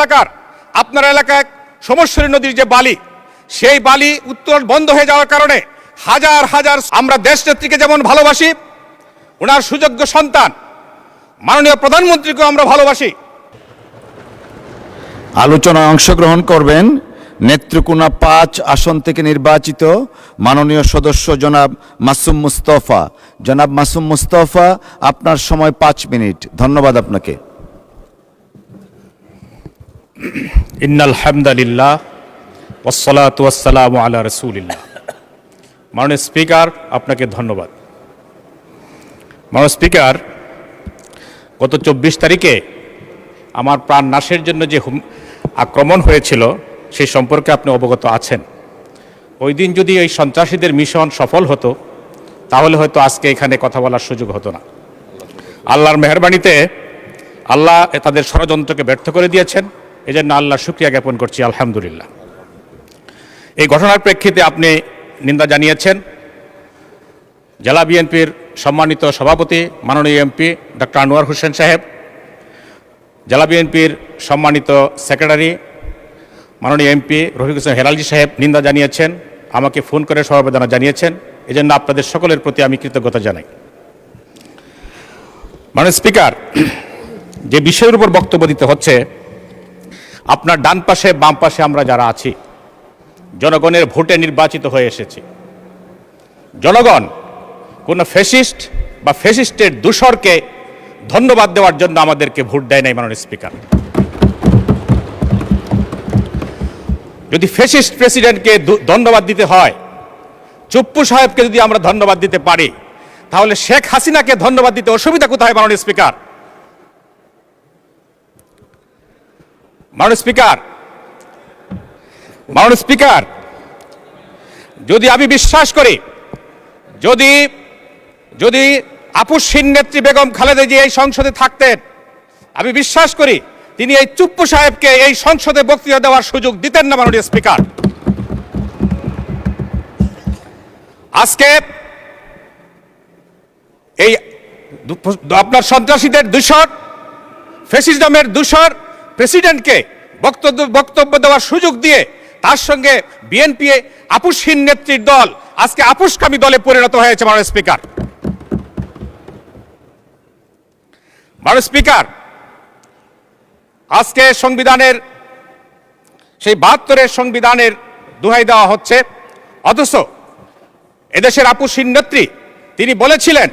এলাকার আপনার এলাকায় সমস্যা নদীর যে বালি, সেই বালি উত্তোলন বন্ধ হয়ে যাওয়ার কারণে হাজার হাজার, আমরা দেশনেত্রীকে যেমন ভালোবাসি, ওনার সুযোগ্য সন্তান মাননীয় প্রধানমন্ত্রীকেও আমরা ভালোবাসি। আলোচনায় অংশগ্রহণ করবেন নেত্রকোনা 5 আসন থেকে নির্বাচিত মাননীয় সদস্য জনাব মাসুম মুস্তফা। জনাব মাসুম মুস্তফা, আপনার সময় 5 মিনিট। ধন্যবাদ আপনাকে। ইন্নাল হামদালিল্লাহ ওয়াসসালাতু ওয়াসসালামু আলা রাসূলিল্লাহ। মাননীয় স্পিকার, আপনাকে ধন্যবাদ। মাননীয় স্পিকার, গত 24 তারিখে আমার প্রাণ নাশের জন্য যে আক্রমণ হয়েছিল সেই সম্পর্কে আপনি অবগত আছেন। ওই দিন যদি এই সন্ত্রাসীদের মিশন সফল হতো তাহলে হয়তো আজকে এখানে কথা বলার সুযোগ হতো না। আল্লাহর মেহেরবানিতে আল্লাহ তাদের ষড়যন্ত্রকে ব্যর্থ করে দিয়েছেন, এজন্য আল্লাহর শুকরিয়া জ্ঞাপন করছি, আলহামদুলিল্লাহ। এই ঘটনার প্রেক্ষিতে আপনি নিন্দা জানিয়েছেন। জেলা বিএনপির সম্মানিত সভাপতি মাননীয় এমপি ডক্টর আনোয়ার হোসেন সাহেব, জেলা বিএনপির সম্মানিত সেক্রেটারি মাননীয় এমপি রফিক হোসেন হেলালজি সাহেব নিন্দা জানিয়েছেন, আমাকে ফোন করে সমবেদনা জানিয়েছেন। এজন্য আপনাদের সকলের প্রতি আমি কৃতজ্ঞতা জানাই। মাননীয় স্পিকার, যে বিষয়ের উপর বক্তব্য দিতে হচ্ছে, আপনার ডান পাশে বাম পাশে আমরা যারা আছি জনগণের ভোটে নির্বাচিত হয়ে এসেছি। জনগণ কোনো ফ্যাসিস্ট বা ফ্যাসিস্টের দূষরকে ধন্যবাদ দেওয়ার জন্য আমাদেরকে ভোট দেয় নাই। মাননীয় স্পিকার, যদি ফ্যাসিস্ট প্রেসিডেন্টকে ধন্যবাদ দিতে হয়, চুপ্পু সাহেবকে যদি আমরা ধন্যবাদ দিতে পারি, তাহলে শেখ হাসিনাকে ধন্যবাদ দিতে অসুবিধা কোথায়? মাননীয় স্পিকার, মাননীয় স্পিকার, মাননীয় স্পিকার, যদি আমি বিশ্বাস করি, যদি আপসহীন নেত্রী বেগম খালেদা জিয়া এই সংসদে থাকতেন, আমি বিশ্বাস করি তিনি এই চুপ্পু সাহেবকে এই সংসদে বক্তৃতা দেওয়ার সুযোগ দিতেন না। মাননীয় স্পিকার, আজকে এই আপনার সন্ত্রাসীদের দূষর, ফ্যাসিজমের দূষর প্রেসিডেন্টকে বক্তব্য দেওয়ার সুযোগ দিয়ে তার সঙ্গে বিএনপি আপসহীন নেত্রীর দল আজকে আপসকামী দলে পরিণত হয়েছে। মাননীয় স্পিকার, মাননীয় স্পিকার, আজকে সংবিধানের সেই 72-এর সংবিধানের দোহাই দেওয়া হচ্ছে, অথচ এদেশের আপসহীন নেত্রী তিনি বলেছিলেন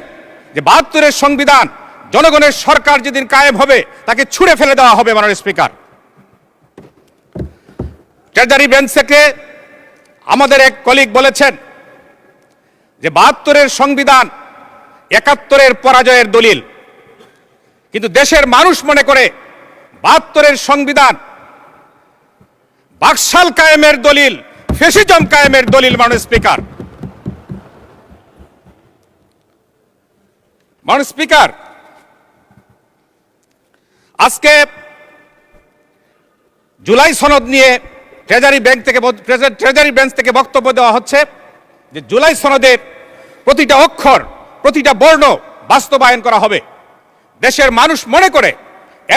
যে 72-এর সংবিধান, জনগণের সরকার যেদিন কায়েম হবে তাকে ছুঁড়ে ফেলে দেওয়া হবে। মাননীয় স্পিকার, ট্রেজারি বেঞ্চ থেকে আমাদের এক কলিগ বলেছেন যে 72-এর সংবিধান 71-এর পরাজয়ের দলিল, কিন্তু দেশের মানুষ মনে করে 72-এর সংবিধান বাকশাল কায়েমের দলিল, ফ্যাসিজম কায়েমের দলিল। মাননীয় স্পিকার, মাননীয় স্পিকার, আজকে জুলাই সনদ নিয়ে ট্রেজারি বেঞ্চ থেকে বক্তব্য দেওয়া হচ্ছে যে জুলাই সনদের প্রতিটা অক্ষর, প্রতিটা বর্ণ বাস্তবায়ন করা হবে। দেশের মানুষ মনে করে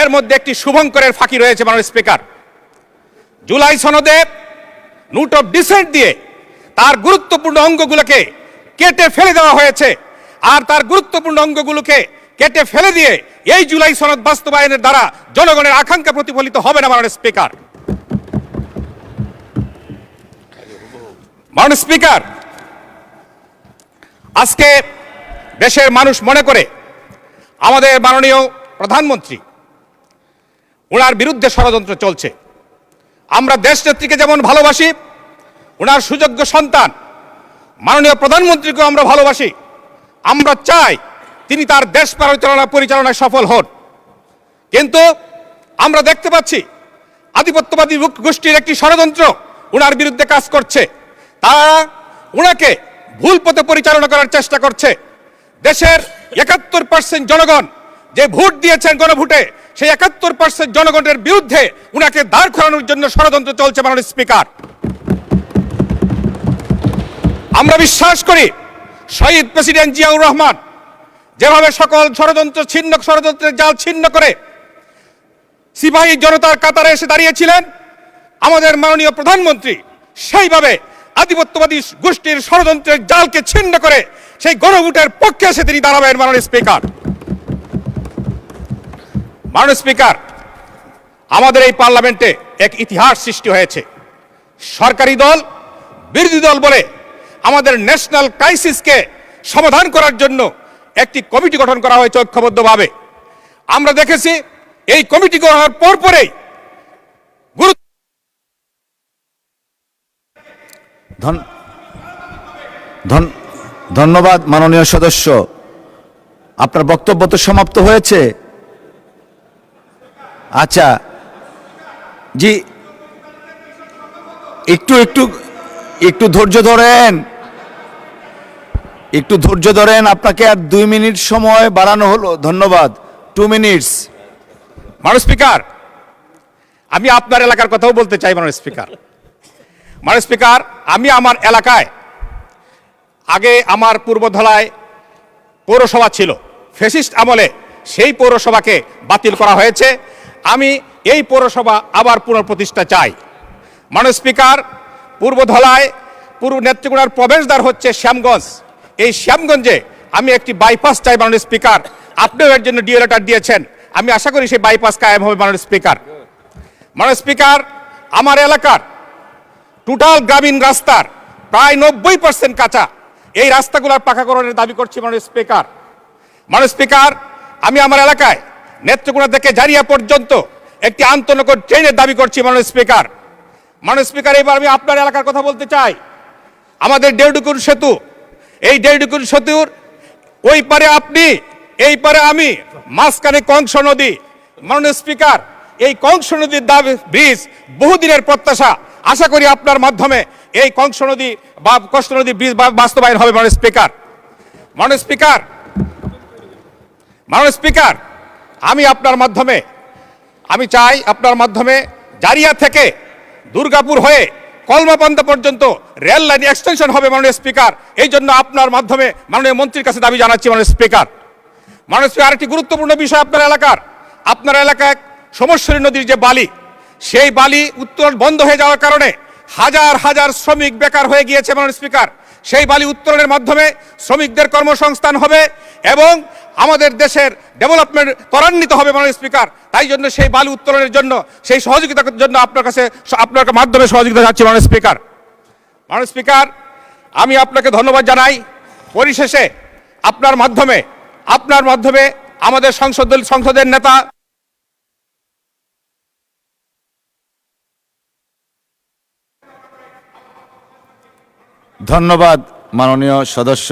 এর মধ্যে একটি শুভঙ্করের ফাঁকি রয়েছে। মাননীয় স্পিকার, জুলাই সনদে নোট অফ ডিসেন্ট দিয়ে তার গুরুত্বপূর্ণ অঙ্গগুলোকে কেটে ফেলে দেওয়া হয়েছে, আর তার গুরুত্বপূর্ণ অঙ্গগুলোকে কেটে ফেলে দিয়ে এই জুলাই সনদ বাস্তবায়নের দ্বারা জনগণের আকাঙ্ক্ষা প্রতিফলিত হবে না। মাননীয় স্পিকার, মাননীয় স্পিকার, আজকে দেশের মানুষ মনে করে আমাদের মাননীয় প্রধানমন্ত্রী, ওনার বিরুদ্ধে ষড়যন্ত্র চলছে। আমরা দেশনেত্রীকে যেমন ভালোবাসি, ওনার সুযোগ্য সন্তান মাননীয় প্রধানমন্ত্রীকেও আমরা ভালোবাসি। আমরা চাই তিনি তার দেশ পরিচালনায় সফল হন, কিন্তু আমরা দেখতে পাচ্ছি আধিপত্যবাদী গোষ্ঠীর একটি ষড়যন্ত্র ওনার বিরুদ্ধে কাজ করছে। তারা ওনাকে ভুল পথে পরিচালনা করার চেষ্টা করছে। দেশের 71% জনগণ যে ভোট দিয়েছেন গণভোটে, সেই 71% জনগণের বিরুদ্ধে ওনাকে দাঁড় করানোর জন্য ষড়যন্ত্র চলছে। মাননীয় স্পিকার, আমরা বিশ্বাস করি শহীদ প্রেসিডেন্ট জিয়াউর রহমান যেভাবে সকল ষড়যন্ত্রের জাল ছিন্ন করে সিপাহী জনতার কাতারে এসে দাঁড়িয়েছিলেন, আমাদের মাননীয় প্রধানমন্ত্রী সেইভাবে আধিপত্যবাদী গোষ্ঠীর ষড়যন্ত্রের জালকে ছিন্ন করে সেই গণভোটের পক্ষে এসে তিনি দাঁড়াবেন। মাননীয় স্পিকার, মাননীয় স্পিকার, আমাদের এই পার্লামেন্টে এক ইতিহাস সৃষ্টি হয়েছে। সরকারি দল বিরোধী দল বলে আমাদের ন্যাশনাল ক্রাইসিসকে সমাধান করার জন্য একটি কমিটি গঠন করা হয়েছে ঐক্যবদ্ধভাবে। আমরা দেখেছি এই কমিটি গঠনের পরপরেই ধন্যবাদ মাননীয় সদস্য, আপনার বক্তব্য তো সমাপ্ত হয়েছে। আচ্ছা জি, একটু একটু একটু ধৈর্য ধরেন, একটু ধৈর্য ধরেন, আপনাকে আর 2 মিনিট সময় বাড়ানো হলো। ধন্যবাদ, 2 মিনিটস। মাননীয় স্পিকার, আমি আপনার এলাকার কথাও বলতে চাই। মাননীয় স্পিকার, মাননীয় স্পিকার, আমি আমার এলাকায় আগে আমার পূর্বধলায় পৌরসভা ছিল, ফ্যাসিস্ট আমলে সেই পৌরসভাকে বাতিল করা হয়েছে। আমি এই পৌরসভা আবার পুনঃপ্রতিষ্ঠা চাই। মাননীয় স্পিকার, পূর্বধলায় পূর্ব নেত্রকোনার প্রবেশদ্বার হচ্ছে শ্যামগঞ্জ। এই শ্যামগঞ্জে আমি একটি বাইপাস চাই। মাননীয় স্পিকার, আপনিও এর জন্য ডিও লেটার দিয়েছেন, আমি আশা করি সেই বাইপাস কায়েম হবে। মাননীয় স্পিকার, মাননীয় স্পিকার, আমার এলাকার টোটাল গ্রামীণ রাস্তার প্রায় 90% কাঁচা, এই রাস্তাগুলোর পাকাকরণের দাবি করছি। মাননীয় স্পিকার, মাননীয় স্পিকার, আমি আমার এলাকায় নেত্রকোনা থেকে জারিয়া পর্যন্ত একটি আন্তনগর ট্রেনের দাবি করছি। মাননীয় স্পিকার, মাননীয় স্পিকার, এবার আমি আপনার এলাকার কথা বলতে চাই। আমাদের দেউডুকুর সেতু, এই দেউডুকুর সেতুর ওই পারে আপনি, এই পারে আমি, মাঝখানে কংস নদী। মাননীয় স্পিকার, এই কংস নদীর দাবি ব্রিজ বহুদিনের প্রত্যাশা, আশা করি আপনার মাধ্যমে এই কংস নদী বা কষ্ট নদী ব্রিজ বাস্তবায়ন হবে। মাননীয় স্পিকার, মাননীয় স্পিকার, মাননীয় স্পিকার, আমি আপনার মাধ্যমে আমি চাই আপনার মাধ্যমে জারিয়া থেকে দুর্গাপুর হয়ে কলমাপান্তা পর্যন্ত রেল লাইন এক্সটেনশন হবে। মাননীয় স্পিকার, এই জন্য আপনার মাধ্যমে মাননীয় মন্ত্রীর কাছে দাবি জানাচ্ছি। মাননীয় স্পিকার, মাননীয় স্পিকার, আরেকটি গুরুত্বপূর্ণ বিষয় আপনার এলাকায় সমস্বরী নদীর যে বালি, সেই বালি উত্তোলন বন্ধ হয়ে যাওয়ার কারণে হাজার হাজার শ্রমিক বেকার হয়ে গিয়েছে। মাননীয় স্পিকার, সেই বালি উত্তোলনের মাধ্যমে শ্রমিকদের কর্মসংস্থান হবে এবং আমাদের দেশের ডেভেলপমেন্ট ত্বরান্বিত হবে। মাননীয় স্পিকার, তাই জন্য সেই বালি উত্তোলনের জন্য সেই সহযোগিতার জন্য আপনার মাধ্যমে সহযোগিতা চাচ্ছি। মাননীয় স্পিকার, মাননীয় স্পিকার, আমি আপনাকে ধন্যবাদ জানাই। পরিশেষে আপনার মাধ্যমে আমাদের সংসদের নেতা ধন্যবাদ মাননীয় সদস্য।